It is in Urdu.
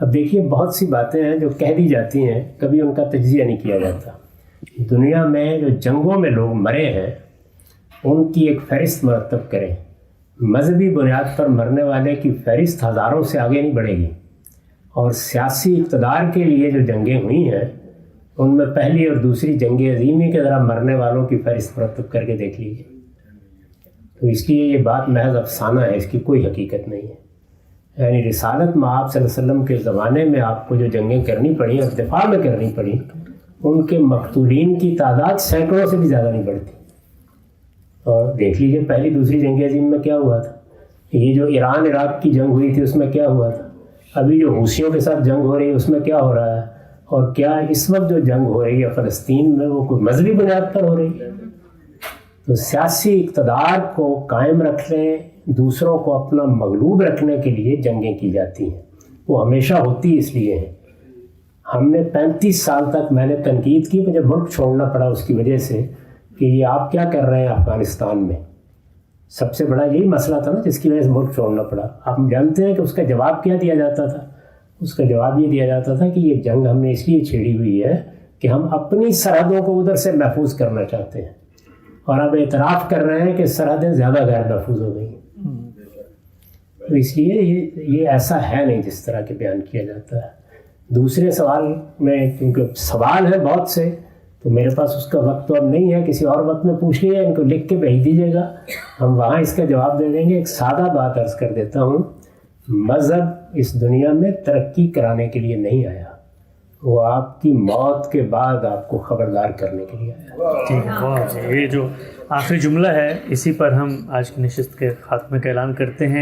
اب دیکھیے بہت سی باتیں ہیں جو کہہ دی جاتی ہیں، کبھی ان کا تجزیہ نہیں کیا جاتا۔ دنیا میں جو جنگوں میں لوگ مرے ہیں ان کی ایک فہرست مرتب کریں، مذہبی بنیاد پر مرنے والے کی فہرست ہزاروں سے آگے نہیں بڑھے گی، اور سیاسی اقتدار کے لیے جو جنگیں ہوئی ہیں ان میں پہلی اور دوسری جنگ عظیمی کے ذرا مرنے والوں کی فہرست مرتب کر کے دیکھ لیجیے۔ تو اس لیے یہ بات محض افسانہ ہے، اس کی کوئی حقیقت نہیں ہے۔ یعنی رسالت مآب صلی اللہ علیہ وسلم کے زمانے میں آپ کو جو جنگیں کرنی پڑیں اور دفاع میں کرنی پڑیں، ان کے مقتولین کی تعداد سینکڑوں سے بھی زیادہ نہیں بڑھتی۔ اور دیکھ لیجیے پہلی دوسری جنگ عظیم میں کیا ہوا تھا، یہ جو ایران عراق کی جنگ ہوئی تھی اس میں کیا ہوا تھا، ابھی جو حوثیوں کے ساتھ جنگ ہو رہی ہے اس میں کیا ہو رہا ہے، اور کیا اس وقت جو جنگ ہو رہی ہے فلسطین میں وہ کوئی مذہبی بنیاد پر ہو رہی ہے؟ تو سیاسی اقتدار کو قائم رکھنے، دوسروں کو اپنا مغلوب رکھنے کے لیے جنگیں کی جاتی ہیں، وہ ہمیشہ ہوتی اس لیے ہیں۔ ہم نے 35 سال تک میں نے تنقید کی، مجھے ملک چھوڑنا پڑا اس کی وجہ سے کہ یہ آپ کیا کر رہے ہیں افغانستان میں۔ سب سے بڑا یہی مسئلہ تھا نا جس کی وجہ سے ملک چھوڑنا پڑا۔ آپ جانتے ہیں کہ اس کا جواب کیا دیا جاتا تھا؟ اس کا جواب یہ دیا جاتا تھا کہ یہ جنگ ہم نے اس لیے چھیڑی ہوئی ہے کہ ہم اپنی سرحدوں کو ادھر سے محفوظ کرنا چاہتے ہیں، اور اب اعتراف کر رہے ہیں کہ سرحدیں زیادہ غیر محفوظ ہو گئی ہیں۔ تو اس لیے یہ ایسا ہے نہیں جس طرح کے بیان کیا جاتا ہے۔ دوسرے سوال میں کیونکہ سوال ہیں بہت سے، تو میرے پاس اس کا وقت تو اب نہیں ہے، کسی اور وقت میں پوچھ لیجیے، ان کو لکھ کے بھیج دیجیے گا، ہم وہاں اس کا جواب دے دیں گے۔ ایک سادہ بات عرض کر دیتا ہوں، مذہب اس دنیا میں ترقی کرانے کے لیے نہیں آیا، وہ آپ کی موت کے بعد آپ کو خبردار کرنے کے لیے آیا۔ ٹھیک ہے، یہ جو آخری جملہ ہے اسی پر ہم آج کی نشست کے خاتمے کا اعلان کرتے ہیں۔